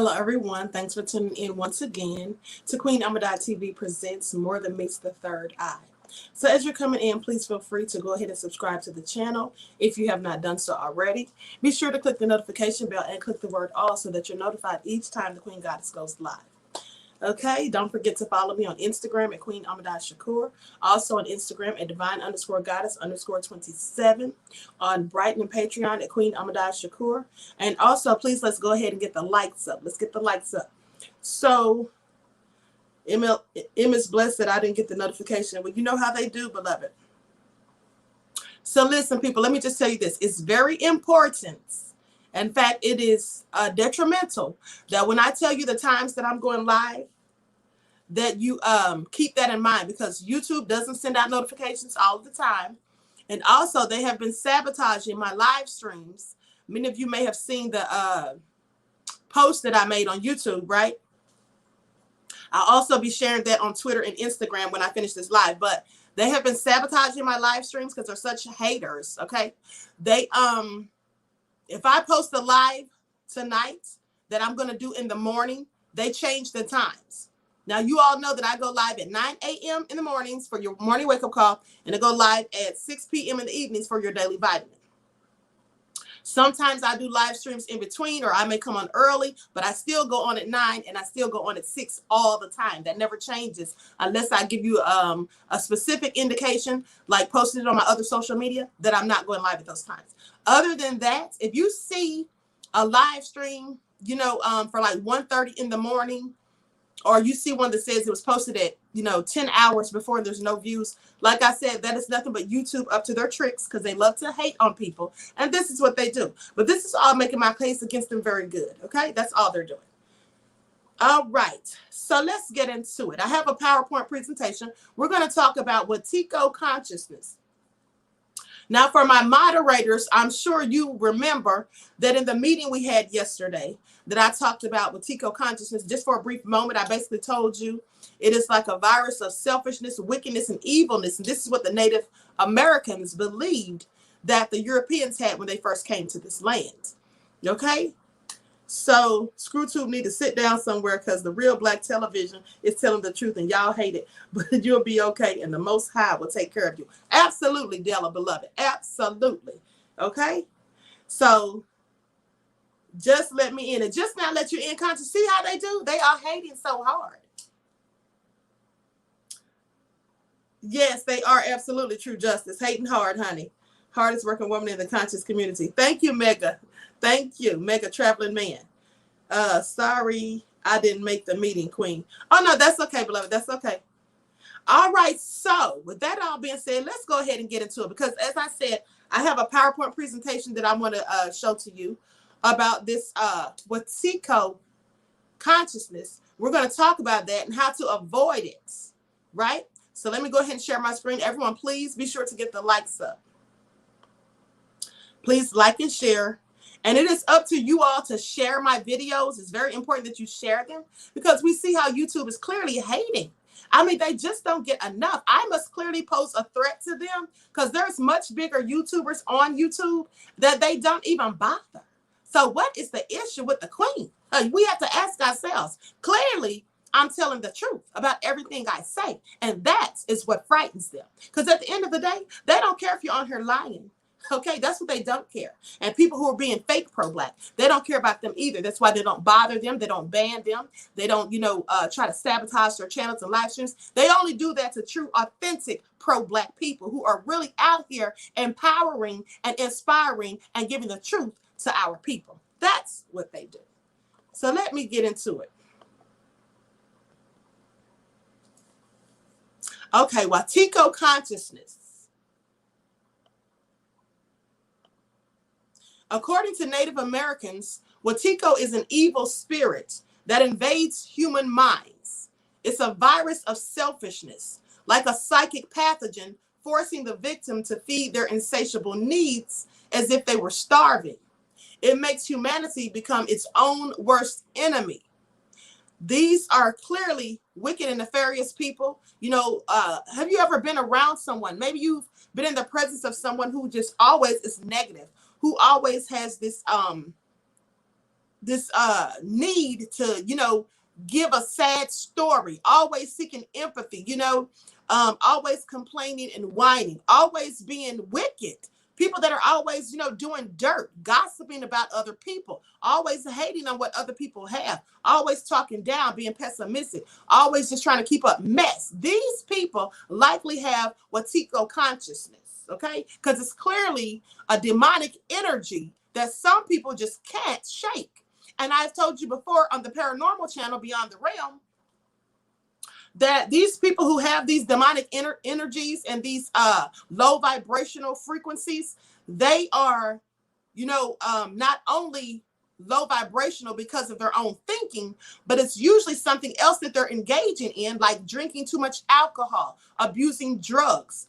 Hello, everyone. Thanks for tuning in once again to Queen Ahmadiyyah TV presents More Than Meets the Third Eye. So as you're coming in, please feel free to go ahead and subscribe to the channel if you have not done so already. Be sure to click the notification bell and click the word all so that you're notified each time the Queen Goddess goes live. Okay, don't forget to follow me on Instagram at QueenAShakur. Also on Instagram at divine_goddess_27. On Brighton and Patreon at QueenAShakur. And also, please, let's go ahead and get the likes up. Let's get the likes up. So, M is blessed that I didn't get the notification. Well, you know how they do, beloved. So listen, people, let me just tell you this. It's very important. In fact, it is detrimental that when I tell you the times that I'm going live, that you keep that in mind, because YouTube doesn't send out notifications all the time. And also, they have been sabotaging my live streams. Many of you may have seen the post that I made on YouTube, right? I'll also be sharing that on Twitter and Instagram when I finish this live. But they have been sabotaging my live streams because they're such haters, okay? They if I post a live tonight that I'm going to do in the morning, they change the times. Now, you all know that I go live at 9 a.m. in the mornings for your morning wake-up call, and I go live at 6 p.m. in the evenings for your daily vitamin. Sometimes I do live streams in between, or I may come on early, but I still go on at 9 and I still go on at 6 all the time. That never changes unless I give you a specific indication, like posting it on my other social media, that I'm not going live at those times. Other than that, if you see a live stream, you know, for like 1:30 in the morning, or you see one that says it was posted at, 10 hours before, there's no views. Like I said, that is nothing but YouTube up to their tricks, because they love to hate on people. And this is what they do. But this is all making my case against them very good. Okay, that's all they're doing. All right, so let's get into it. I have a PowerPoint presentation. We're going to talk about Watiko consciousness. Now, for my moderators, I'm sure you remember that in the meeting we had yesterday that I talked about Watiko consciousness. Just for a brief moment, I basically told you it is like a virus of selfishness, wickedness, and evilness. And this is what the Native Americans believed that the Europeans had when they first came to this land. Okay? So ScrewTube need to sit down somewhere, because the real black television is telling the truth and y'all hate it. But you'll be okay, and the Most High will take care of you. Absolutely, Della, beloved. Absolutely. Okay? So just let me in. And just now let you in conscious. See how they do? They are hating so hard. Yes, they are absolutely true justice. Hating hard, honey. Hardest working woman in the conscious community. Thank you, Mega. Thank you, Mega Traveling Man. Sorry, I didn't make the meeting, Queen. Oh, no, that's okay, beloved. That's okay. All right, so with that all being said, let's go ahead and get into it. Because as I said, I have a PowerPoint presentation that I want to show to you about this Watiko consciousness. We're going to talk about that and how to avoid it, right? So let me go ahead and share my screen. Everyone, please be sure to get the likes up. Please like and share. And it is up to you all to share my videos. It's very important that you share them, because we see how YouTube is clearly hating. I mean, they just don't get enough. I must clearly pose a threat to them, because there's much bigger YouTubers on YouTube that they don't even bother. So what is the issue with the Queen? We have to ask ourselves. Clearly, I'm telling the truth about everything I say. And that is what frightens them. Because at the end of the day, they don't care if you're on here lying. Okay, that's what they don't care. And people who are being fake pro-black, they don't care about them either. That's why they don't bother them. They don't ban them. They don't, try to sabotage their channels and live streams. They only do that to true, authentic pro-black people who are really out here empowering and inspiring and giving the truth to our people. That's what they do. So let me get into it. Okay, Watiko consciousness. According to Native Americans, Watiko is an evil spirit that invades human minds. It's a virus of selfishness, like a psychic pathogen, forcing the victim to feed their insatiable needs as if they were starving. It makes humanity become its own worst enemy. These are clearly wicked and nefarious people. Have you ever been around someone? Maybe you've been in the presence of someone who just always is negative, who always has this need to, give a sad story, always seeking empathy, always complaining and whining, always being wicked. People that are always, doing dirt, gossiping about other people, always hating on what other people have, always talking down, being pessimistic, always just trying to keep up mess. These people likely have Watiko consciousness, okay? Because it's clearly a demonic energy that some people just can't shake. And I've told you before on the paranormal channel, Beyond the Realm, that these people who have these demonic energies and these low vibrational frequencies, they are, not only low vibrational because of their own thinking, but it's usually something else that they're engaging in, like drinking too much alcohol, abusing drugs,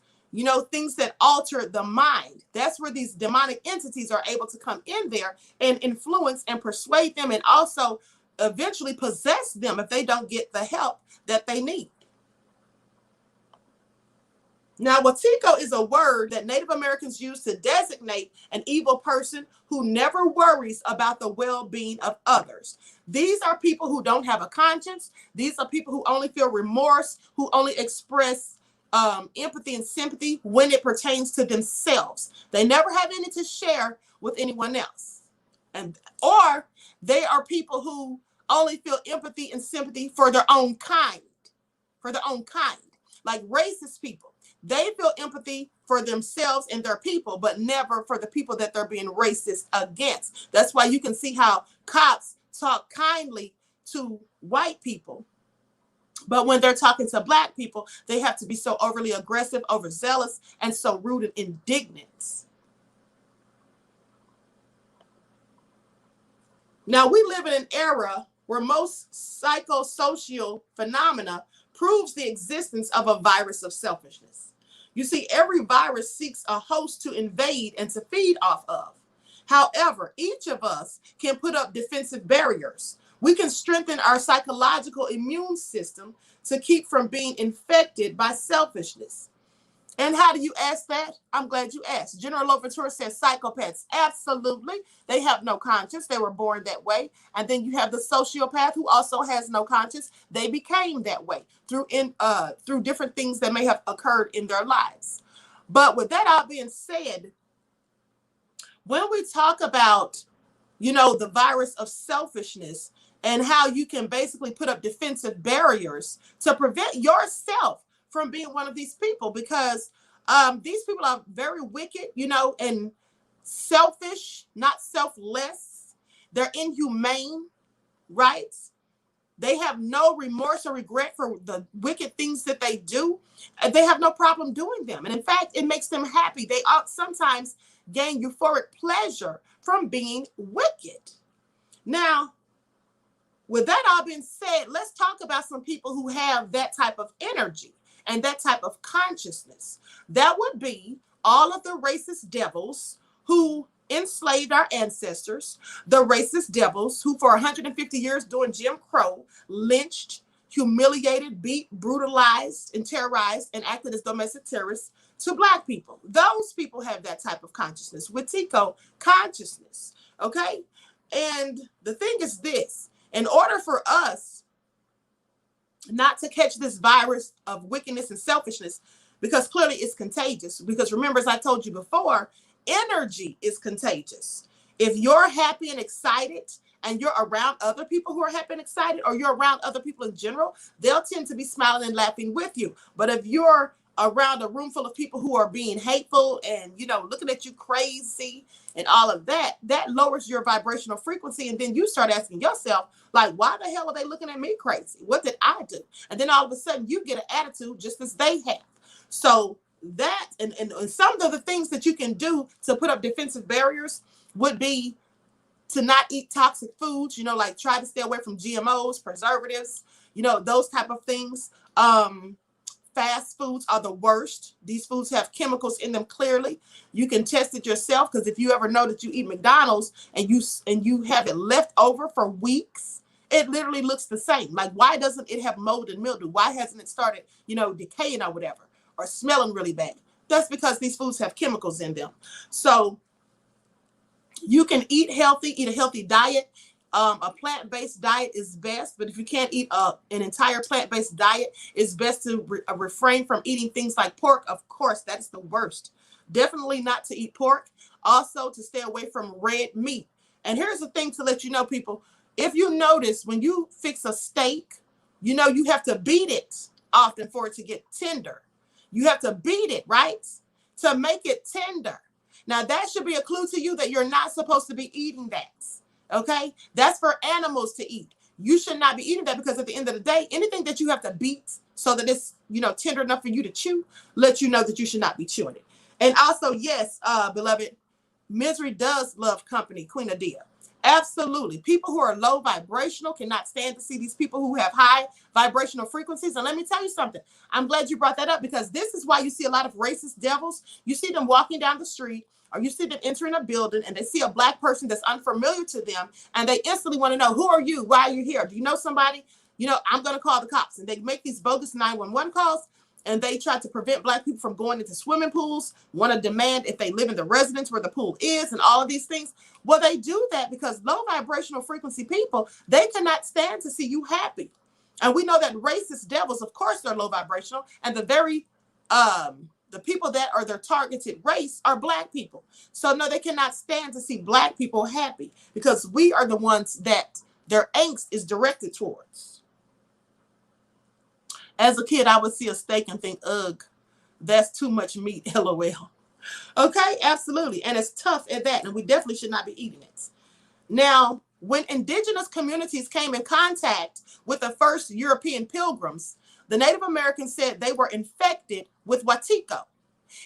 things that alter the mind. That's where these demonic entities are able to come in there and influence and persuade them, and also eventually possess them if they don't get the help that they need. Now, Watiko is a word that Native Americans use to designate an evil person who never worries about the well-being of others. These are people who don't have a conscience. These are people who only feel remorse, who only express empathy and sympathy when it pertains to themselves. They never have any to share with anyone else. Or they are people who only feel empathy and sympathy for their own kind, like racist people. They feel empathy for themselves and their people, but never for the people that they're being racist against. That's why you can see how cops talk kindly to white people, but when they're talking to Black people, they have to be so overly aggressive, overzealous, and so rude and indignant. Now, we live in an era where most psychosocial phenomena proves the existence of a virus of selfishness. You see, every virus seeks a host to invade and to feed off of. However, each of us can put up defensive barriers. We can strengthen our psychological immune system to keep from being infected by selfishness. And how do you ask that? I'm glad you asked. General Loventura says psychopaths. Absolutely. They have no conscience. They were born that way. And then you have the sociopath who also has no conscience. They became that way through different things that may have occurred in their lives. But with that all being said, when we talk about, the virus of selfishness and how you can basically put up defensive barriers to prevent yourself from being one of these people, because these people are very wicked, and selfish, not selfless. They're inhumane, right? They have no remorse or regret for the wicked things that they do. They have no problem doing them. And in fact, it makes them happy. They sometimes gain euphoric pleasure from being wicked. Now, with that all being said, let's talk about some people who have that type of energy and that type of consciousness. That would be all of the racist devils who enslaved our ancestors, the racist devils who for 150 years during Jim Crow lynched, humiliated, beat, brutalized, and terrorized and acted as domestic terrorists to Black people. Those people have that type of consciousness, Wetiko consciousness, okay? And the thing is this, in order for us not to catch this virus of wickedness and selfishness, because clearly it's contagious. Because remember, as I told you before, energy is contagious. If you're happy and excited and you're around other people who are happy and excited, or you're around other people in general, they'll tend to be smiling and laughing with you. But if you're around a room full of people who are being hateful and, looking at you crazy and all of that, that lowers your vibrational frequency. And then you start asking yourself, like, why the hell are they looking at me crazy? What did I do? And then all of a sudden you get an attitude just as they have. So that, and some of the things that you can do to put up defensive barriers would be to not eat toxic foods, like try to stay away from GMOs, preservatives, those type of things. Fast foods are the worst. These foods have chemicals in them clearly. You can test it yourself, because if you ever know that you eat McDonald's and you have it left over for weeks, it literally looks the same. Like, why doesn't it have mold and mildew? Why hasn't it started, decaying or whatever, or smelling really bad? That's because these foods have chemicals in them. So you can eat healthy, eat a healthy diet, A plant-based diet is best, but if you can't eat an entire plant-based diet, it's best to refrain from eating things like pork. Of course, that is the worst. Definitely not to eat pork. Also, to stay away from red meat. And here's the thing to let you know, people. If you notice, when you fix a steak, you know you have to beat it often for it to get tender. You have to beat it, right? To make it tender. Now, that should be a clue to you that you're not supposed to be eating that. Okay? That's for animals to eat. You should not be eating that, because at the end of the day, anything that you have to beat so that it's, you know, tender enough for you to chew, lets you know that you should not be chewing it. And also, yes, beloved, misery does love company, QueenAShakur. Absolutely. People who are low vibrational cannot stand to see these people who have high vibrational frequencies. And let me tell you something. I'm glad you brought that up, because this is why you see a lot of racist devils. You see them walking down the street, or you see them entering a building, and they see a black person that's unfamiliar to them, and they instantly want to know, who are you? Why are you here? Do you know somebody? You know, I'm going to call the cops. And they make these bogus 911 calls, and they try to prevent black people from going into swimming pools, want to demand if they live in the residence where the pool is, and all of these things. Well, they do that because low vibrational frequency people, they cannot stand to see you happy. And we know that racist devils, of course, they're low vibrational, and the people that are their targeted race are black people. So no, they cannot stand to see black people happy, because we are the ones that their angst is directed towards. As a kid, I would see a steak and think, ugh, that's too much meat, LOL. Okay, absolutely. And it's tough at that, and we definitely should not be eating it. Now, when indigenous communities came in contact with the first European pilgrims, the Native Americans said they were infected with Watiko.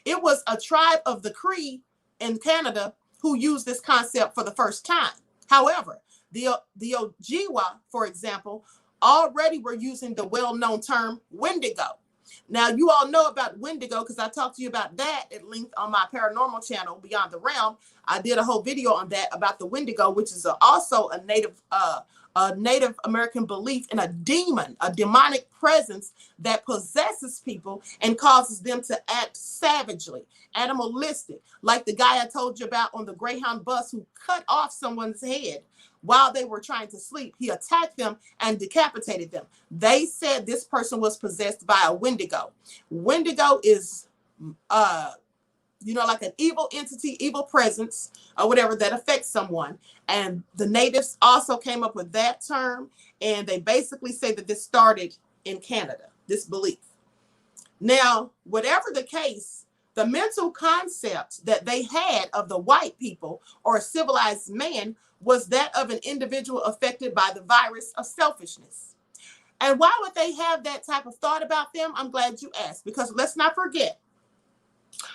It was a tribe of the Cree in Canada who used this concept for the first time. However, the Ojibwa, for example, already were using the well-known term Wendigo. Now, you all know about Wendigo because I talked to you about that at length on my paranormal channel, Beyond the Realm. I did a whole video on that about the Wendigo, which is also a Native American belief in a demon, a demonic presence that possesses people and causes them to act savagely, animalistic, like the guy I told you about on the Greyhound bus who cut off someone's head while they were trying to sleep. He attacked them and decapitated them. They said this person was possessed by a Wendigo. Wendigo is, you know, like an evil entity, evil presence, or whatever that affects someone. And the natives also came up with that term, and they basically say that this started in Canada, this belief. Now, whatever the case, the mental concept that they had of the white people or civilized man was that of an individual affected by the virus of selfishness. And why would they have that type of thought about them? I'm glad you asked, because let's not forget,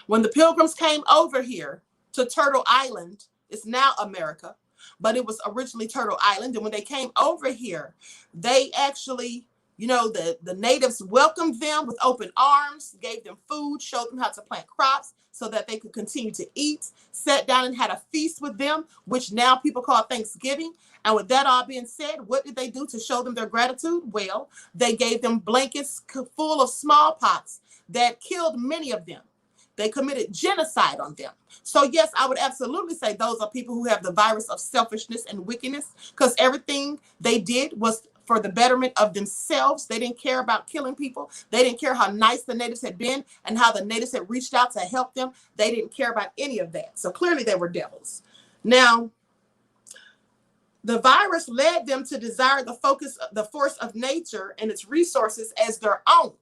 when the pilgrims came over here to Turtle Island, it's now America, but it was originally Turtle Island. And when they came over here, they actually, you know, the natives welcomed them with open arms, gave them food, showed them how to plant crops so that they could continue to eat, sat down and had a feast with them, which now people call Thanksgiving. And with that all being said, what did they do to show them their gratitude? Well, they gave them blankets full of smallpox that killed many of them. They committed genocide on them. So yes, I would absolutely say those are people who have the virus of selfishness and wickedness, because everything they did was for the betterment of themselves. They didn't care about killing people. They didn't care how nice the natives had been and how the natives had reached out to help them. They didn't care about any of that. So clearly they were devils. Now, the virus led them to desire the force of nature and its resources as their own.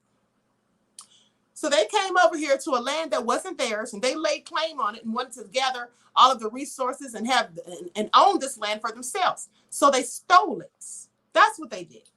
So they came over here to a land that wasn't theirs, and they laid claim on it and wanted to gather all of the resources and own this land for themselves. So they stole it. That's what they did.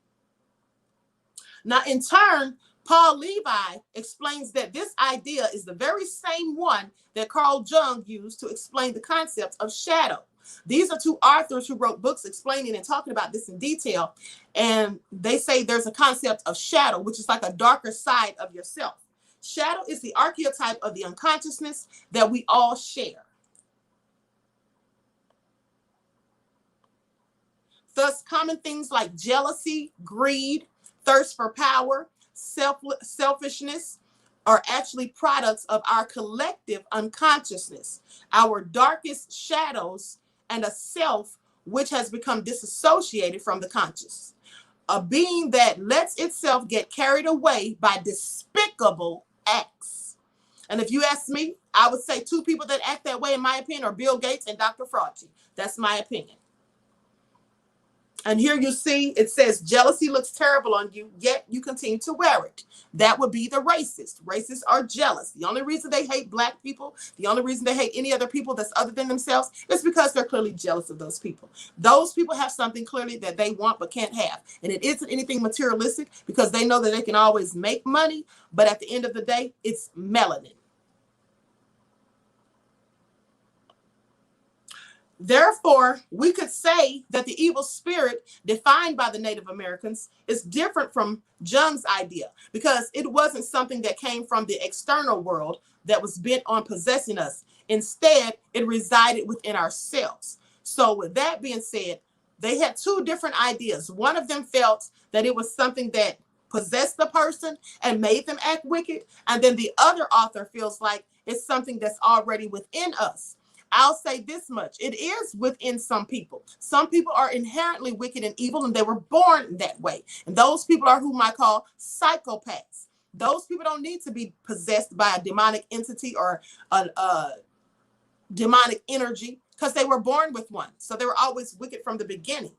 Now, in turn, Paul Levi explains that this idea is the very same one that Carl Jung used to explain the concept of shadow. These are two authors who wrote books explaining and talking about this in detail. And they say there's a concept of shadow, which is like a darker side of yourself. Shadow is the archetype of the unconsciousness that we all share. Thus, common things like jealousy, greed, thirst for power, selfishness are actually products of our collective unconsciousness, our darkest shadows, and a self which has become disassociated from the conscious. A being that lets itself get carried away by despicable acts. And if you ask me, I would say two people that act that way, in my opinion, are Bill Gates and Dr. Fauci. That's my opinion. And here you see, it says jealousy looks terrible on you, yet you continue to wear it. That would be the racist. Racists are jealous. The only reason they hate black people, the only reason they hate any other people that's other than themselves, is because they're clearly jealous of those people. Those people have something clearly that they want but can't have. And it isn't anything materialistic, because they know that they can always make money, but at the end of the day, it's melanin. Therefore, we could say that the evil spirit defined by the Native Americans is different from Jung's idea, because it wasn't something that came from the external world that was bent on possessing us. Instead, it resided within ourselves. So with that being said, they had two different ideas. One of them felt that it was something that possessed the person and made them act wicked. And then the other author feels like it's something that's already within us. I'll say this much. It is within some people. Some people are inherently wicked and evil, and they were born that way. And those people are whom I call psychopaths. Those people don't need to be possessed by a demonic entity or a demonic energy, because they were born with one. So they were always wicked from the beginning.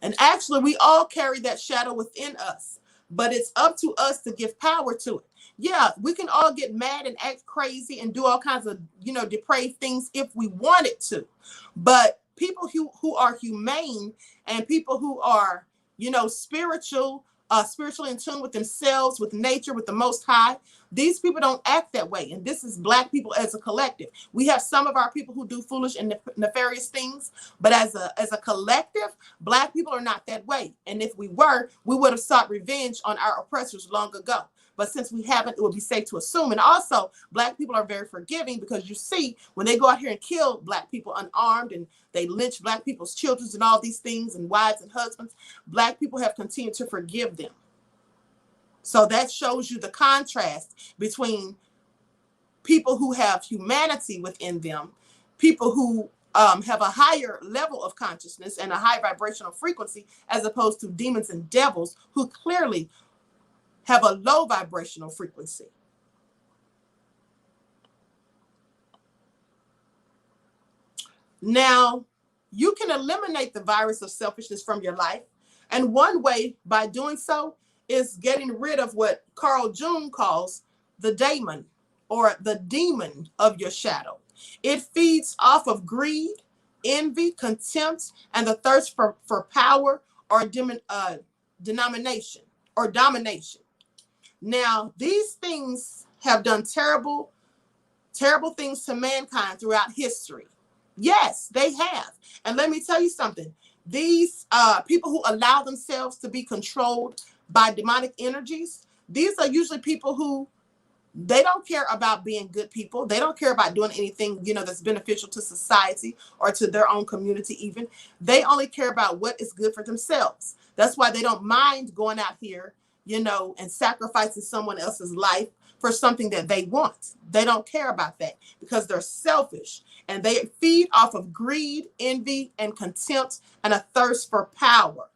And actually, we all carry that shadow within us, but it's up to us to give power to it. Yeah, we can all get mad and act crazy and do all kinds of, depraved things if we wanted to. But people who are humane and people who are, spiritually in tune with themselves, with nature, with the Most High, these people don't act that way. And this is Black people as a collective. We have some of our people who do foolish and nefarious things, but as a collective, Black people are not that way. And if we were, we would have sought revenge on our oppressors long ago. But since we haven't, it would be safe to assume. And also, Black people are very forgiving, because you see, when they go out here and kill Black people unarmed, and they lynch Black people's children and all these things, and wives and husbands, Black people have continued to forgive them. So that shows you the contrast between people who have humanity within them, people who have a higher level of consciousness and a high vibrational frequency, as opposed to demons and devils who clearly have a low vibrational frequency. Now, you can eliminate the virus of selfishness from your life. And one way by doing so is getting rid of what Carl Jung calls the daemon, or the demon of your shadow. It feeds off of greed, envy, contempt, and the thirst for power or domination. Now, these things have done terrible things to mankind throughout history. Yes, they have. And let me tell you something. These people who allow themselves to be controlled by demonic energies, these are usually people who, they don't care about being good people. They don't care about doing anything, that's beneficial to society or to their own community even. They only care about what is good for themselves. That's why they don't mind going out here, and sacrificing someone else's life for something that they want. They don't care about that, because they're selfish, and they feed off of greed, envy, and contempt, and a thirst for power.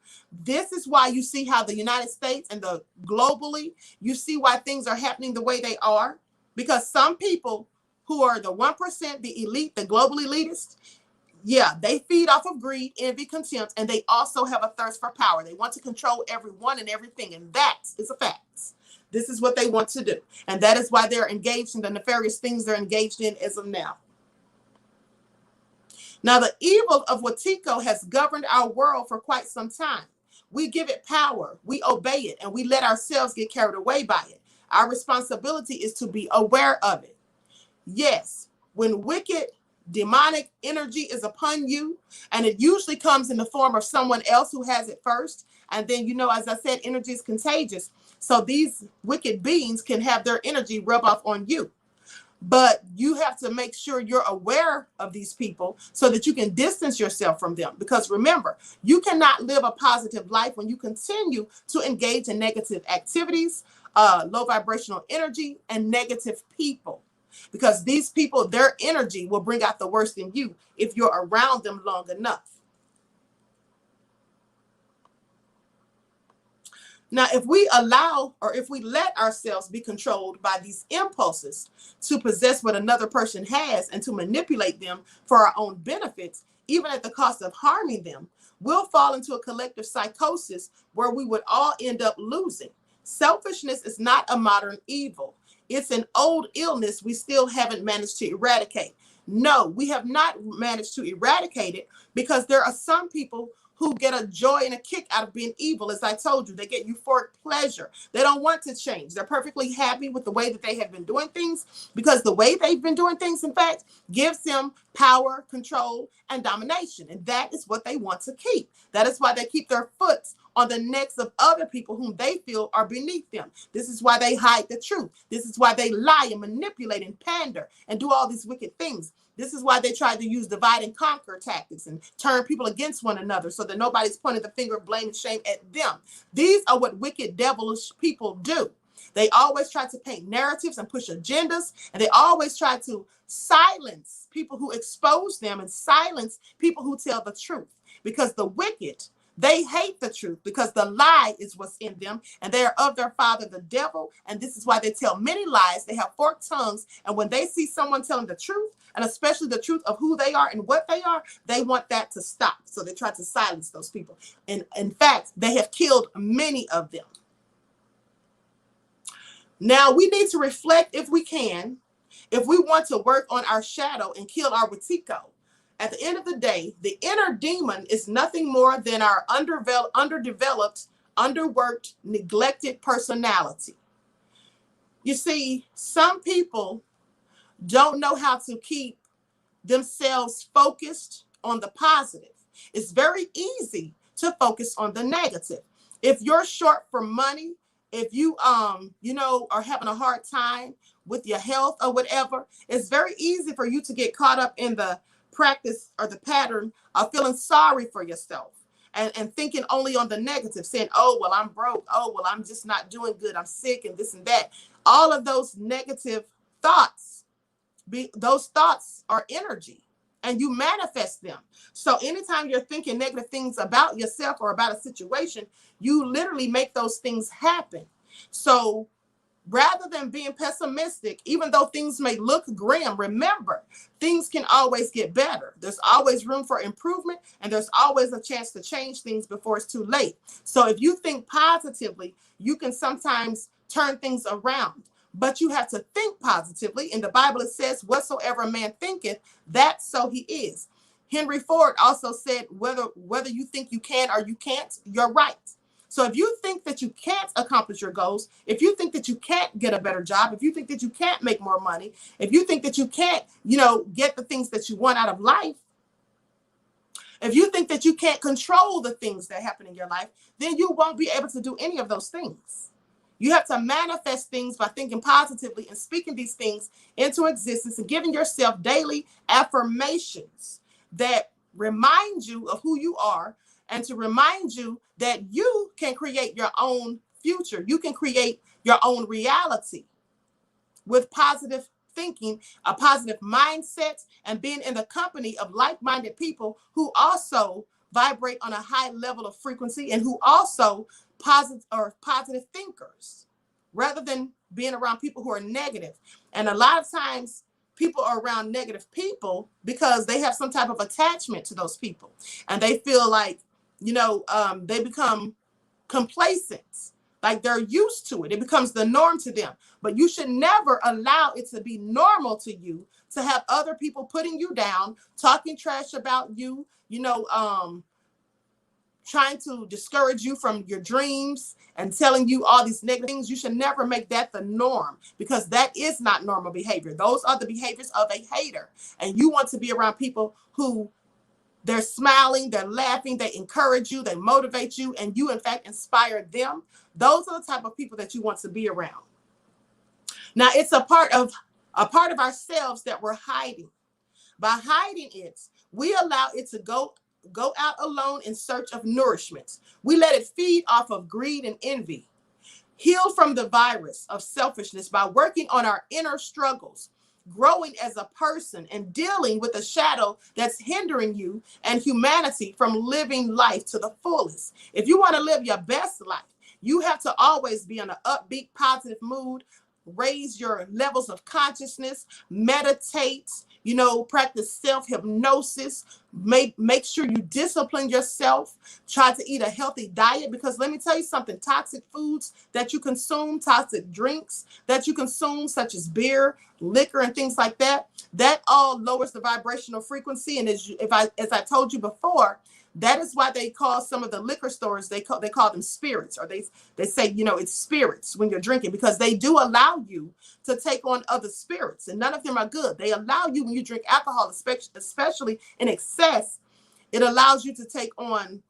This is why you see how the United States and globally, you see why things are happening the way they are, because some people who are the 1%, the elite, the global elitists, yeah, they feed off of greed, envy, contempt, and they also have a thirst for power. They want to control everyone and everything, and that is a fact. This is what they want to do, and that is why they're engaged in the nefarious things they're engaged in as of now. Now, the evil of Watiko has governed our world for quite some time. We give it power, we obey it, and we let ourselves get carried away by it. Our responsibility is to be aware of it. Yes, when wicked demonic energy is upon you, and it usually comes in the form of someone else who has it first, and then, as I said, energy is contagious. So these wicked beings can have their energy rub off on you. But you have to make sure you're aware of these people so that you can distance yourself from them. Because remember, you cannot live a positive life when you continue to engage in negative activities, low vibrational energy, and negative people. because these people, their energy will bring out the worst in you if you're around them long enough. Now, if we allow or if we let ourselves be controlled by these impulses to possess what another person has and to manipulate them for our own benefits, even at the cost of harming them, we'll fall into a collective psychosis where we would all end up losing. Selfishness is not a modern evil. It's an old illness we still haven't managed to eradicate. No, we have not managed to eradicate it because there are some people who get a joy and a kick out of being evil. As I told you, they get euphoric pleasure. They don't want to change. They're perfectly happy with the way that they have been doing things because the way they've been doing things, in fact, gives them power, control, and domination. And that is what they want to keep. That is why they keep their foot on the necks of other people whom they feel are beneath them. This is why they hide the truth. This is why they lie and manipulate and pander and do all these wicked things. This is why they try to use divide and conquer tactics and turn people against one another so that nobody's pointing the finger of blame and shame at them. These are what wicked, devilish people do. They always try to paint narratives and push agendas, and they always try to silence people who expose them and silence people who tell the truth. Because the wicked, they hate the truth because the lie is what's in them, and they are of their father, the devil. And this is why they tell many lies. They have forked tongues. And when they see someone telling the truth, and especially the truth of who they are and what they are, they want that to stop. So they try to silence those people. And in fact, they have killed many of them. Now, we need to reflect if we can, if we want to work on our shadow and kill our Watiko. At the end of the day, the inner demon is nothing more than our underdeveloped, underworked, neglected personality. You see, some people don't know how to keep themselves focused on the positive. It's very easy to focus on the negative. If you're short for money, if you are having a hard time with your health or whatever, it's very easy for you to get caught up in the practice or the pattern of feeling sorry for yourself and thinking only on the negative, saying, oh, well, I'm broke. Oh, well, I'm just not doing good. I'm sick and this and that. All of those negative thoughts, those thoughts are energy and you manifest them. So anytime you're thinking negative things about yourself or about a situation, you literally make those things happen. So rather than being pessimistic, even though things may look grim, remember, things can always get better. There's always room for improvement, and there's always a chance to change things before it's too late. So if you think positively, you can sometimes turn things around. But you have to think positively. In the Bible, it says, whatsoever a man thinketh, that so he is. Henry Ford also said, whether you think you can or you can't, you're right. So if you think that you can't accomplish your goals, if you think that you can't get a better job, if you think that you can't make more money, if you think that you can't, get the things that you want out of life, if you think that you can't control the things that happen in your life, then you won't be able to do any of those things. You have to manifest things by thinking positively and speaking these things into existence and giving yourself daily affirmations that remind you of who you are and to remind you that you can create your own future. You can create your own reality with positive thinking, a positive mindset, and being in the company of like-minded people who also vibrate on a high level of frequency and who also positive thinkers, rather than being around people who are negative. And a lot of times people are around negative people because they have some type of attachment to those people, and they feel like they become complacent, like they're used to it. It becomes the norm to them. But you should never allow it to be normal to you to have other people putting you down, talking trash about you, trying to discourage you from your dreams and telling you all these negative things. You should never make that the norm, because that is not normal behavior. Those are the behaviors of a hater. And you want to be around people who they're smiling, they're laughing, they encourage you, they motivate you, and you, in fact, inspire them. Those are the type of people that you want to be around. Now, it's a part of ourselves that we're hiding. By hiding it, we allow it to go out alone in search of nourishment. We let it feed off of greed and envy. Heal from the virus of selfishness by working on our inner struggles. growing as a person and dealing with a shadow that's hindering you and humanity from living life to the fullest. If you want to live your best life, you have to always be in an upbeat, positive mood, raise your levels of consciousness, meditate, practice self-hypnosis, make sure you discipline yourself, try to eat a healthy diet, because let me tell you something, toxic foods that you consume, toxic drinks that you consume, such as beer, liquor, and things like that, that all lowers the vibrational frequency. And as I told you before, that is why they call some of the liquor stores, they call them spirits, or they say, it's spirits when you're drinking, because they do allow you to take on other spirits, and none of them are good. They allow you, when you drink alcohol, especially in excess, it allows you to take on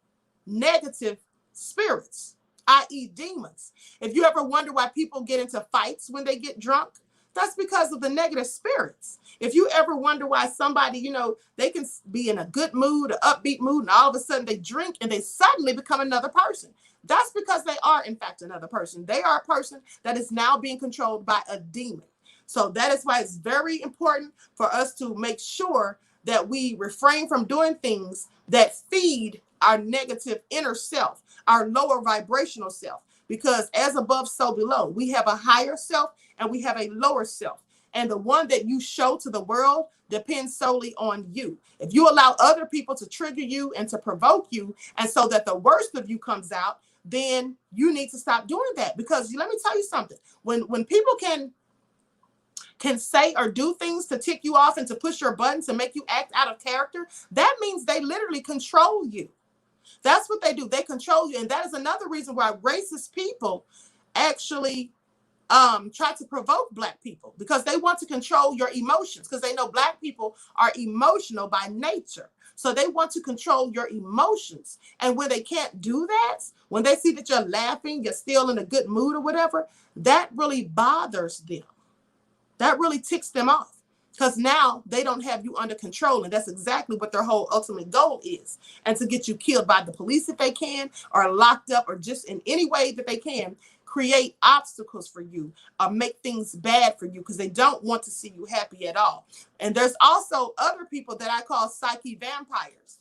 negative spirits, i.e. demons. If you ever wonder why people get into fights when they get drunk, that's because of the negative spirits. If you ever wonder why somebody, they can be in a good mood, an upbeat mood, and all of a sudden they drink and they suddenly become another person, that's because they are, in fact, another person. They are a person that is now being controlled by a demon. So that is why it's very important for us to make sure that we refrain from doing things that feed our negative inner self, our lower vibrational self. Because as above, so below. We have a higher self and we have a lower self. And the one that you show to the world depends solely on you. If you allow other people to trigger you and to provoke you, and so that the worst of you comes out, then you need to stop doing that. Because let me tell you something. When people can say or do things to tick you off and to push your buttons and make you act out of character, that means they literally control you. That's what they do. They control you. And that is another reason why racist people actually try to provoke Black people, because they want to control your emotions, because they know Black people are emotional by nature. So they want to control your emotions. And when they can't do that, when they see that you're laughing, you're still in a good mood or whatever, that really bothers them. That really ticks them off. Because now they don't have you under control. And that's exactly what their whole ultimate goal is. And to get you killed by the police if they can, or locked up, or just in any way that they can, create obstacles for you, or make things bad for you, because they don't want to see you happy at all. And there's also other people that I call psyche vampires.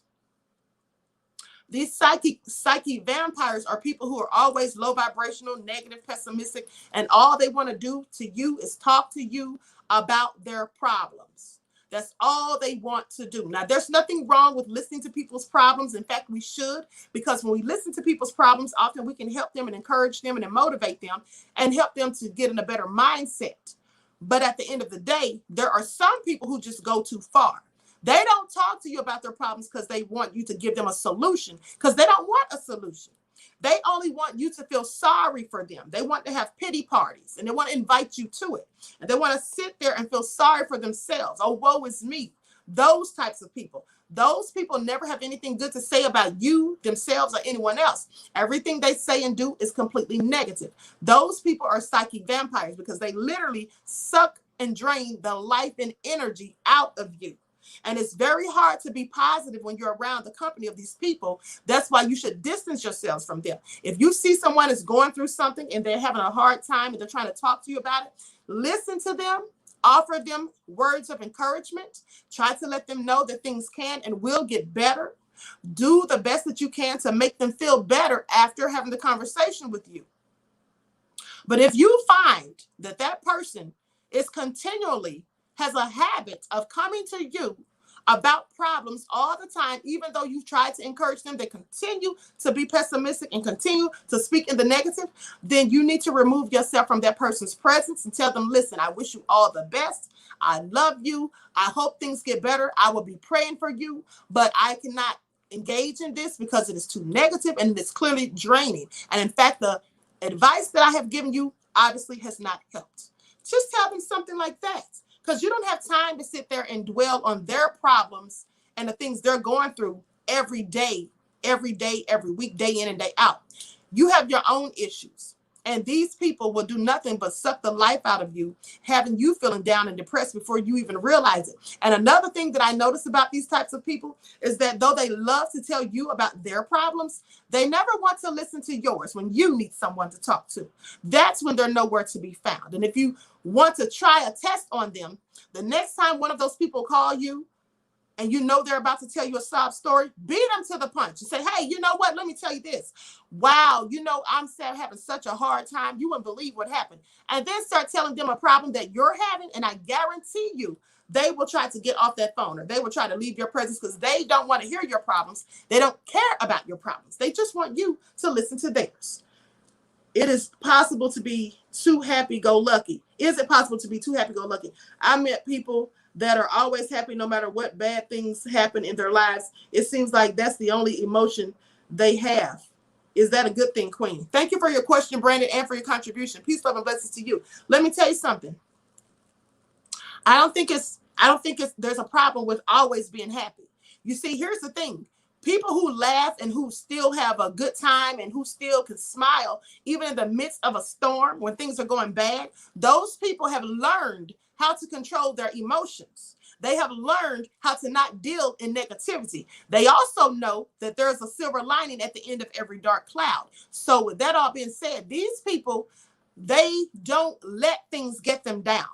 These psyche vampires are people who are always low vibrational, negative, pessimistic, and all they want to do to you is talk to you about their problems. That's all they want to do. Now, there's nothing wrong with listening to people's problems. In fact, we should, because when we listen to people's problems, often we can help them and encourage them and motivate them and help them to get in a better mindset. But at the end of the day, there are some people who just go too far. They don't talk to you about their problems because they want you to give them a solution, because they don't want a solution. They only want you to feel sorry for them. They want to have pity parties, and they want to invite you to it. And they want to sit there and feel sorry for themselves. Oh, woe is me. Those types of people. Those people never have anything good to say about you, themselves, or anyone else. Everything they say and do is completely negative. Those people are psychic vampires, because they literally suck and drain the life and energy out of you. And it's very hard to be positive when you're around the company of these people. That's why you should distance yourselves from them. If you see someone is going through something and they're having a hard time and they're trying to talk to you about it, listen to them, offer them words of encouragement, try to let them know that things can and will get better. Do the best that you can to make them feel better after having the conversation with you. But if you find that that person is continually has a habit of coming to you about problems all the time, even though you've tried to encourage them, they continue to be pessimistic and continue to speak in the negative, then you need to remove yourself from that person's presence and tell them, listen, I wish you all the best. I love you. I hope things get better. I will be praying for you, but I cannot engage in this because it is too negative and it's clearly draining. And in fact, the advice that I have given you obviously has not helped. Just tell them something like that. Because you don't have time to sit there and dwell on their problems and the things they're going through every day, every week, day in and day out. You have your own issues. And these people will do nothing but suck the life out of you, having you feeling down and depressed before you even realize it. And another thing that I notice about these types of people is that though they love to tell you about their problems, they never want to listen to yours when you need someone to talk to. That's when they're nowhere to be found. And if you want to try a test on them, the next time one of those people call you, and you know they're about to tell you a sob story, beat them to the punch and say, hey, you know what? Let me tell you this. Wow, you know, I'm having such a hard time. You wouldn't believe what happened. And then start telling them a problem that you're having, and I guarantee you, they will try to get off that phone, or they will try to leave your presence because they don't want to hear your problems. They don't care about your problems. They just want you to listen to theirs. It is possible to be too happy-go-lucky. Is it possible to be too happy-go-lucky? I met people that are always happy no matter what bad things happen in their lives. It seems like that's the only emotion they have. Is that a good thing, Queen? Thank you for your question, Brandon, and for your contribution. Peace, love, and blessings to you. Let me tell you something. I don't think there's a problem with always being happy. You see, here's the thing. People who laugh and who still have a good time and who still can smile, even in the midst of a storm when things are going bad, those people have learned how to control their emotions. They have learned how to not deal in negativity. They also know that there's a silver lining at the end of every dark cloud. So with that all being said, these people, they don't let things get them down.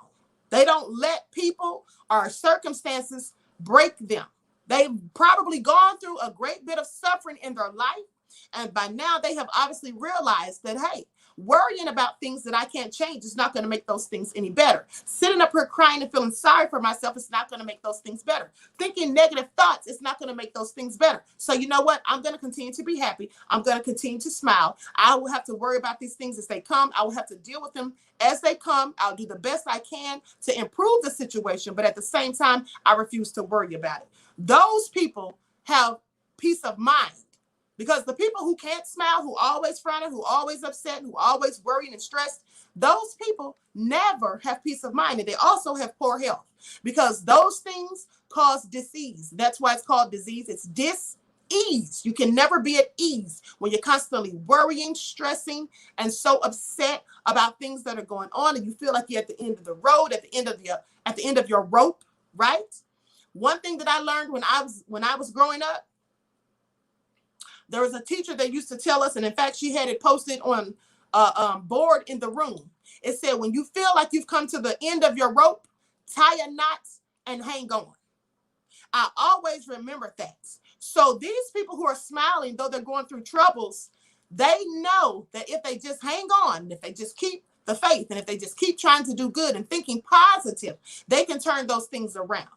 They don't let people or circumstances break them. They've probably gone through a great bit of suffering in their life. And by now they have obviously realized that, hey, worrying about things that I can't change is not going to make those things any better. Sitting up here crying and feeling sorry for myself is not going to make those things better. Thinking negative thoughts is not going to make those things better. So you know what? I'm going to continue to be happy. I'm going to continue to smile. I will have to worry about these things as they come. I will have to deal with them as they come. I'll do the best I can to improve the situation. But at the same time, I refuse to worry about it. Those people have peace of mind. Because the people who can't smile, who always frowning, who always upset, who always worrying and stressed, those people never have peace of mind. And they also have poor health because those things cause disease. That's why it's called disease. It's dis-ease. You can never be at ease when you're constantly worrying, stressing, and so upset about things that are going on. And you feel like you're at the end of the road, at the end of your rope, right? One thing that I learned when I was growing up, there was a teacher that used to tell us, and in fact, she had it posted on a board in the room. It said, when you feel like you've come to the end of your rope, tie a knot and hang on. I always remember that. So these people who are smiling, though they're going through troubles, they know that if they just hang on, if they just keep the faith, and if they just keep trying to do good and thinking positive, they can turn those things around.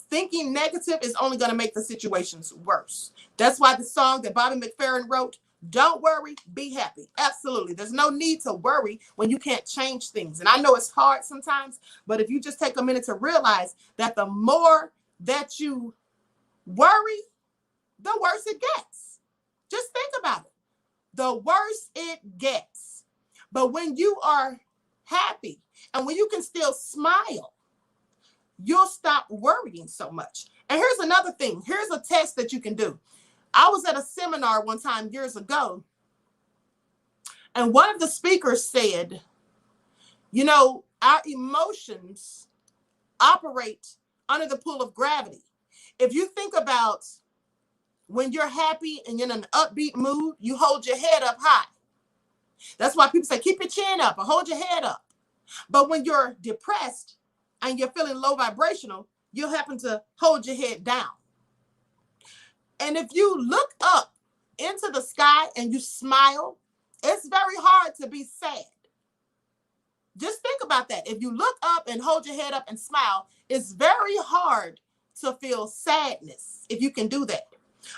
Thinking negative is only going to make the situations worse. That's why the song that Bobby McFerrin wrote, don't worry, be happy. Absolutely. There's no need to worry when you can't change things. And I know it's hard sometimes, but if you just take a minute to realize that the more that you worry, the worse it gets. Just think about it. The worse it gets. But when you are happy and when you can still smile, you'll stop worrying so much. And here's another thing. Here's a test that you can do. I was at a seminar one time years ago, and one of the speakers said, you know, our emotions operate under the pull of gravity. If you think about when you're happy and you're in an upbeat mood, you hold your head up high. That's why people say, keep your chin up or hold your head up. But when you're depressed and you're feeling low vibrational, you'll happen to hold your head down. And if you look up into the sky and you smile, it's very hard to be sad. Just think about that. If you look up and hold your head up and smile, it's very hard to feel sadness if you can do that.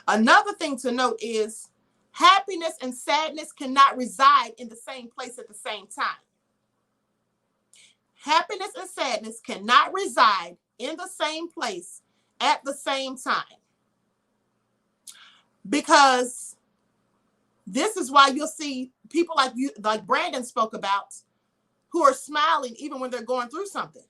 Another thing to note is happiness and sadness cannot reside in the same place at the same time. Happiness and sadness cannot reside in the same place at the same time. Because this is why you'll see people like Brandon spoke about, who are smiling even when they're going through something.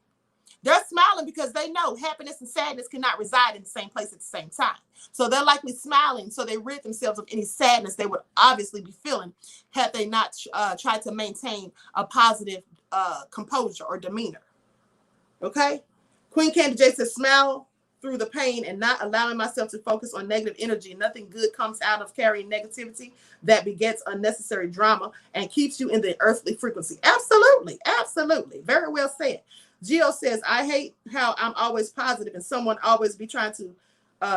They're smiling because they know happiness and sadness cannot reside in the same place at the same time. So they're likely smiling so they rid themselves of any sadness they would obviously be feeling had they not tried to maintain a positive composure or demeanor. Okay? Queen Candy J says, smile through the pain and not allowing myself to focus on negative energy. Nothing good comes out of carrying negativity that begets unnecessary drama and keeps you in the earthly frequency. Absolutely. Absolutely. Very well said. Gio says, I hate how I'm always positive and someone always be trying to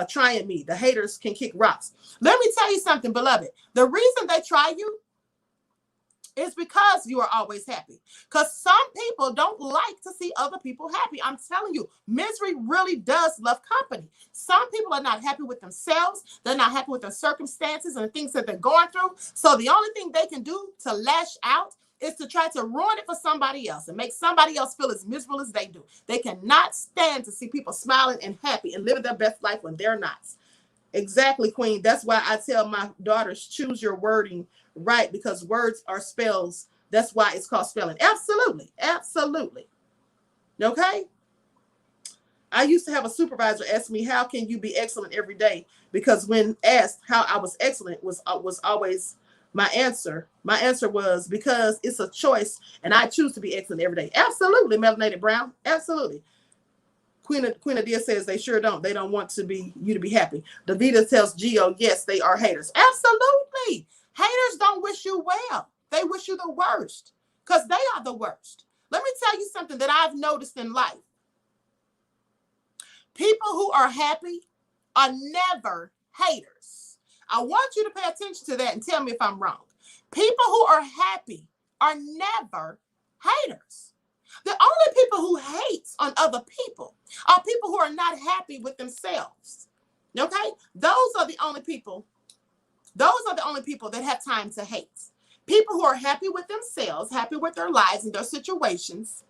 try at me. The haters can kick rocks. Let me tell you something, beloved. The reason they try you is because you are always happy. Because some people don't like to see other people happy. I'm telling you, misery really does love company. Some people are not happy with themselves. They're not happy with their circumstances and the things that they're going through. So the only thing they can do to lash out is to try to ruin it for somebody else and make somebody else feel as miserable as they do. They cannot stand to see people smiling and happy and living their best life when they're not. Exactly, Queen. That's why I tell my daughters, choose your wording right, because words are spells. That's why it's called spelling. Absolutely. Absolutely. Okay? I used to have a supervisor ask me, how can you be excellent every day? Because when asked how I was excellent was always my answer. My answer was, because it's a choice and I choose to be excellent every day. Absolutely, Melanated Brown. Absolutely. Queen says they sure don't. They don't want to be you to be happy. Davida tells Gio, yes, they are haters. Absolutely. Haters don't wish you well. They wish you the worst because they are the worst. Let me tell you something that I've noticed in life. People who are happy are never haters. I want you to pay attention to that and tell me if I'm wrong. People who are happy are never haters. The only people who hate on other people are people who are not happy with themselves. Okay? Those are the only people that have time to hate. People who are happy with themselves, happy with their lives and their situations,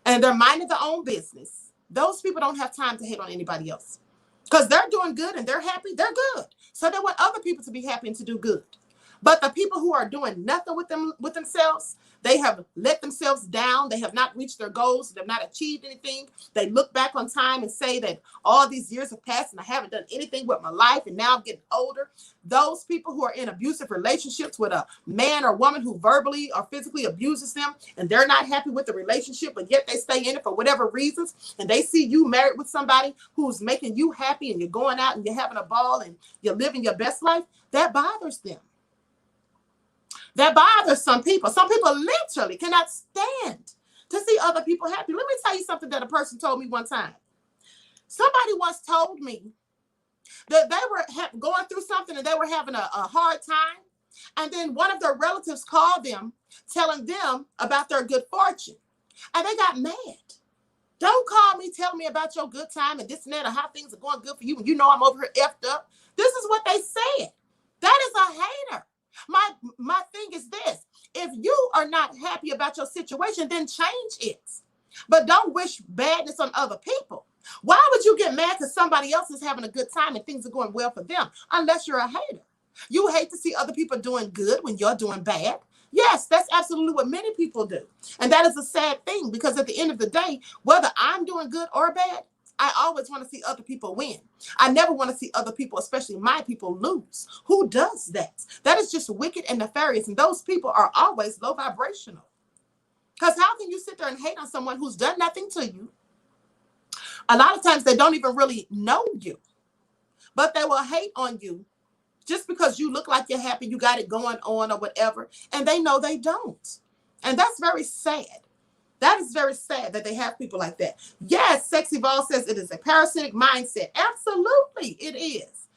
and they're minding their own business. Those people don't have time to hate on anybody else. Because they're doing good and they're happy, they're good. So they want other people to be happy and to do good. But the people who are doing nothing with themselves, they have let themselves down. They have not reached their goals. They have not achieved anything. They look back on time and say that all these years have passed and I haven't done anything with my life and now I'm getting older. Those people who are in abusive relationships with a man or woman who verbally or physically abuses them and they're not happy with the relationship, but yet they stay in it for whatever reasons, and they see you married with somebody who's making you happy and you're going out and you're having a ball and you're living your best life, that bothers them. That bothers some people. Some people literally cannot stand to see other people happy. Let me tell you something that a person told me one time. Somebody once told me that they were going through something and they were having a hard time. And then one of their relatives called them, telling them about their good fortune. And they got mad. Don't call me, tell me about your good time and this and that, or how things are going good for you. And you know I'm over here effed up. This is what they said. That is a hater. My thing is this. If you are not happy about your situation, then change it. But don't wish badness on other people. Why would you get mad because somebody else is having a good time and things are going well for them, unless you're a hater? You hate to see other people doing good when you're doing bad. Yes, that's absolutely what many people do. And that is a sad thing, because at the end of the day, whether I'm doing good or bad, I always want to see other people win. I never want to see other people, especially my people, lose. Who does that? That is just wicked and nefarious. And those people are always low vibrational. Because how can you sit there and hate on someone who's done nothing to you? A lot of times they don't even really know you, but they will hate on you just because you look like you're happy, you got it going on or whatever, and they know they don't. And that's very sad. That is very sad that they have people like that. Yes, Sexy Ball says it is a parasitic mindset. Absolutely, it is.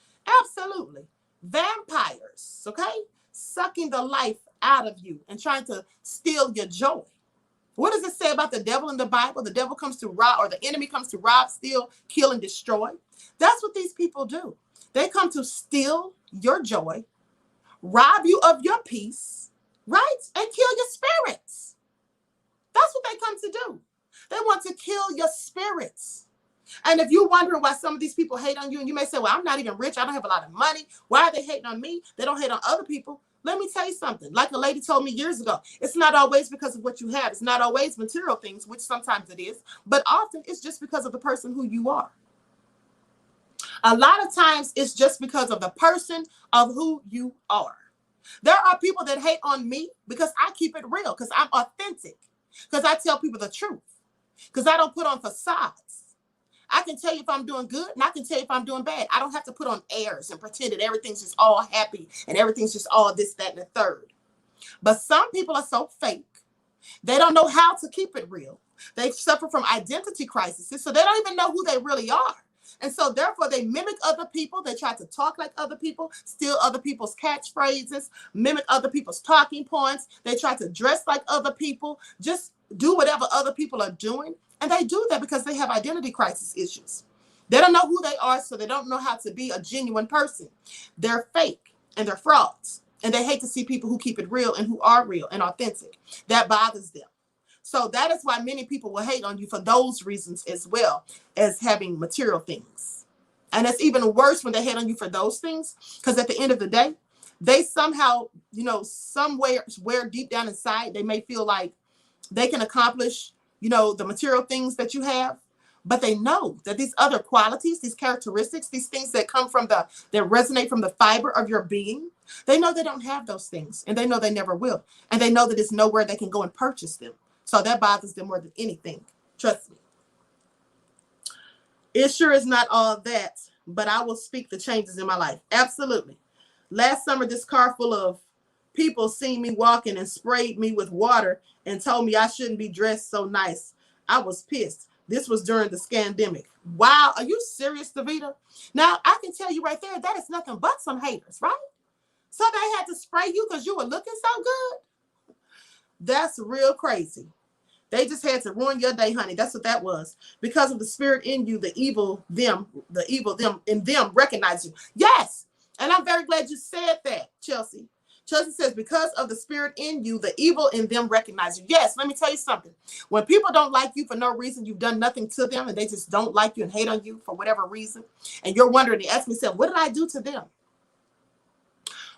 Absolutely. Vampires, okay? Sucking the life out of you and trying to steal your joy. What does it say about the devil in the Bible? The devil comes to rob, or the enemy comes to rob, steal, kill, and destroy. That's what these people do. They come to steal your joy, rob you of your peace, right? And kill your spirits. That's what they come to do. They want to kill your spirits. And if you're wondering why some of these people hate on you, and you may say, well, I'm not even rich, I don't have a lot of money, why are they hating on me? They don't hate on other people. let me tell you something. Like a lady told me years ago, it's not always because of what you have. It's not always material things, which sometimes it is, but often it's just because of the person who you are. A lot of times it's just because of the person of who you are. There are people that hate on me because I keep it real, because I'm authentic, because I tell people the truth, because I don't put on facades. I can tell you if I'm doing good, and I can tell you if I'm doing bad. I don't have to put on airs and pretend that everything's just all happy and everything's just all this, that, and the third. But some people are so fake. They don't know how to keep it real. They suffer from identity crises, so they don't even know who they really are. And so therefore they mimic other people. They try to talk like other people, steal other people's catchphrases, mimic other people's talking points. They try to dress like other people, just do whatever other people are doing. And they do that because they have identity crisis issues. They don't know who they are, so they don't know how to be a genuine person. They're fake and they're frauds. And they hate to see people who keep it real and who are real and authentic. That bothers them. So that is why many people will hate on you for those reasons, as well as having material things. And it's even worse when they hate on you for those things, because at the end of the day, they somehow, somewhere deep down inside, they may feel like they can accomplish, the material things that you have. But they know that these other qualities, these characteristics, these things that come from that resonate from the fiber of your being, they know they don't have those things, and they know they never will. And they know that it's nowhere they can go and purchase them. So that bothers them more than anything. Trust me. It sure is not all that, but I will speak the changes in my life. Absolutely. Last summer, this car full of people seen me walking and sprayed me with water and told me I shouldn't be dressed so nice. I was pissed. This was during the scandemic. Wow. Are you serious, Davita? Now, I can tell you right there, that is nothing but some haters, right? So they had to spray you because you were looking so good? That's real crazy. They just had to ruin your day, honey. That's what that was. Because of the spirit in you, the evil them in them recognize you. Yes. And I'm very glad you said that, Chelsea. Chelsea says, because of the spirit in you, the evil in them recognize you. Yes, let me tell you something. When people don't like you for no reason, you've done nothing to them, and they just don't like you and hate on you for whatever reason, and you're wondering, they ask yourself, what did I do to them?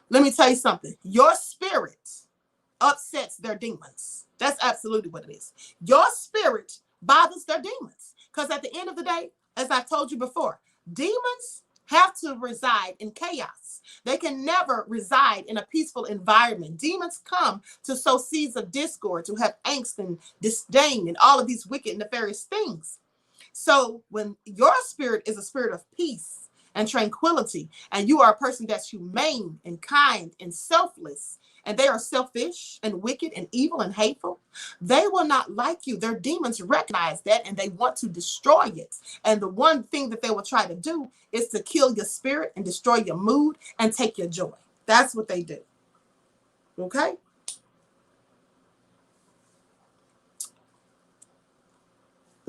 Let me tell you something. Your spirit upsets their demons. That's absolutely what it is. Your spirit bothers their demons. Because at the end of the day, as I've told you before, demons have to reside in chaos. They can never reside in a peaceful environment. Demons come to sow seeds of discord, to have angst and disdain and all of these wicked, nefarious things. So when your spirit is a spirit of peace and tranquility, and you are a person that's humane and kind and selfless, and they are selfish and wicked and evil and hateful, they will not like you. Their demons recognize that, and they want to destroy it. And the one thing that they will try to do is to kill your spirit and destroy your mood and take your joy. That's what they do. Okay?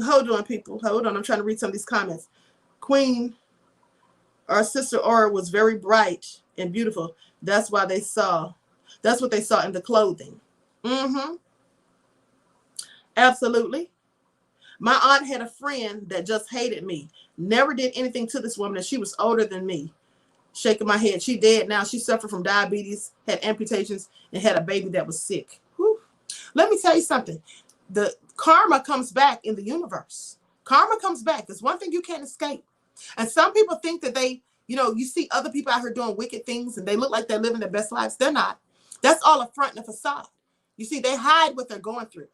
Hold on, people. Hold on. I'm trying to read some of these comments. Queen, our sister Aura was very bright and beautiful. That's what they saw in the clothing. Absolutely. My aunt had a friend that just hated me. Never did anything to this woman, and she was older than me. Shaking my head. She dead now. She suffered from diabetes, had amputations, and had a baby that was sick. Whew. Let me tell you something. The karma comes back in the universe. Karma comes back. There's one thing you can't escape. And some people think that they, you see other people out here doing wicked things and they look like they're living their best lives. They're not. That's all a front and a facade. You see, they hide what they're going through.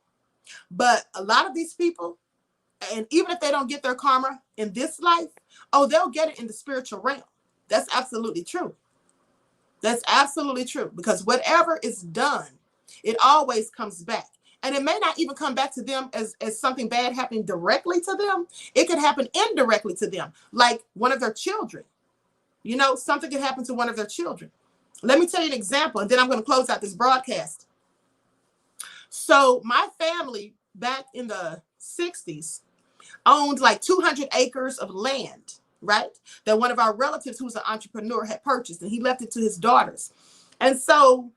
But a lot of these people, and even if they don't get their karma in this life, they'll get it in the spiritual realm. That's absolutely true. That's absolutely true. Because whatever is done, it always comes back. And it may not even come back to them as something bad happening directly to them. It could happen indirectly to them, like one of their children. Something could happen to one of their children. Let me tell you an example, and then I'm going to close out this broadcast. So my family back in the 60s owned like 200 acres of land, right? That one of our relatives who's an entrepreneur had purchased, and he left it to his daughters. And so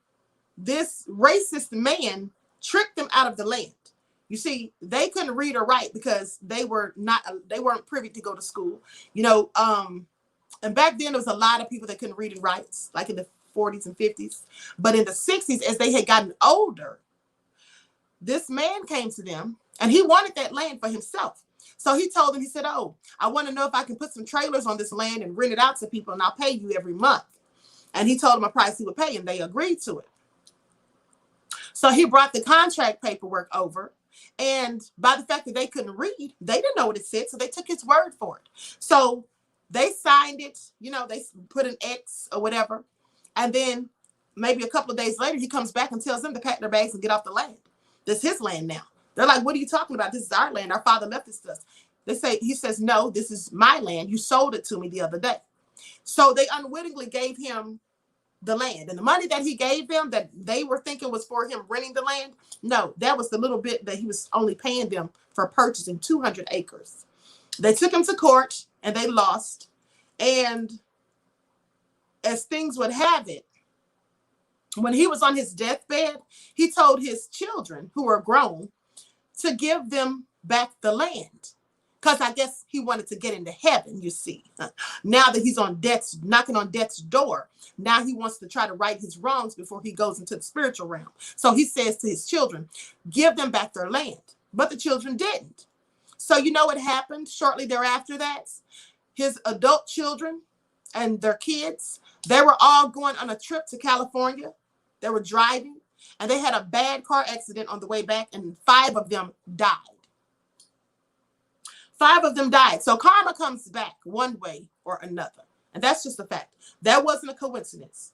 this racist man tricked them out of the land. You see, they couldn't read or write because they weren't privy to go to school, and back then there was a lot of people that couldn't read and write, like in the 40s and 50s. But in the 60s, as they had gotten older, this man came to them and he wanted that land for himself. So he told them, he said, oh, I want to know if I can put some trailers on this land and rent it out to people and I'll pay you every month. And he told them a price he would pay and they agreed to it. So he brought the contract paperwork over. And by the fact that they couldn't read, they didn't know what it said. So they took his word for it. So they signed it, you know, they put an X or whatever. And then maybe a couple of days later, he comes back and tells them to pack their bags and get off the land. This is his land now. They're like, what are you talking about? This is our land. Our father left this to us. He says, no, this is my land. You sold it to me the other day. So they unwittingly gave him the land, and the money that he gave them that they were thinking was for him renting the land. No, that was the little bit that he was only paying them for purchasing 200 acres. They took him to court and they lost. And as things would have it, when he was on his deathbed, he told his children, who were grown, to give them back the land. Because I guess he wanted to get into heaven, you see. Now that he's on knocking on death's door, now he wants to try to right his wrongs before he goes into the spiritual realm. So he says to his children, give them back their land. But the children didn't. So you know what happened shortly thereafter that? His adult children and their kids, they were all going on a trip to California. They were driving and they had a bad car accident on the way back and 5 of them died. 5 of them died. So karma comes back one way or another. And that's just a fact. That wasn't a coincidence.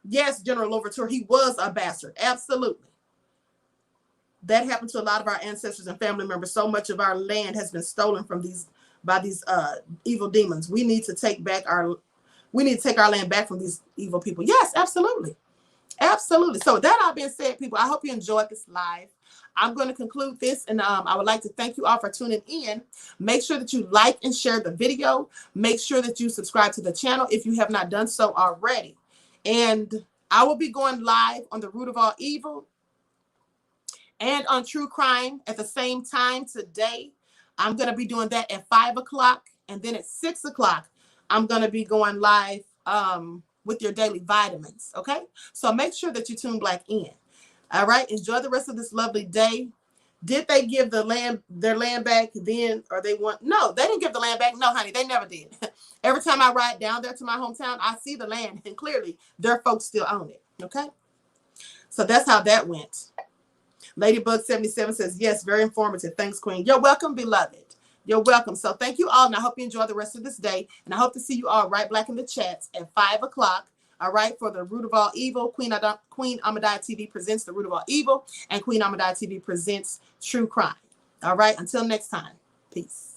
Yes, General Louverture, he was a bastard. Absolutely. That happened to a lot of our ancestors and family members. So much of our land has been stolen from by these evil demons. We need to take our land back from these evil people. Yes, absolutely. Absolutely. So that all being said, people, I hope you enjoyed this live. I'm going to conclude this, and I would like to thank you all for tuning in. Make sure that you like and share the video. Make sure that you subscribe to the channel if you have not done so already. And I will be going live on the root of all evil and on true crime at the same time today. I'm going to be doing that at 5 o'clock, and then at 6 o'clock, I'm going to be going live with your daily vitamins. Okay, so make sure that you tune back in. All right, enjoy the rest of this lovely day. Did they give their land back then, or they want? No, they didn't give the land back. No, honey, they never did. Every time I ride down there to my hometown, I see the land, and clearly their folks still own it. Okay, so that's how that went. Ladybug77 says, yes, very informative. Thanks, Queen. You're welcome, beloved. You're welcome. So thank you all, and I hope you enjoy the rest of this day, and I hope to see you all right back in the chats at 5 o'clock. All right, for the root of all evil, Queen Ahmadiyyah TV presents the root of all evil, and Queen Ahmadiyyah TV presents true crime. All right, until next time, peace.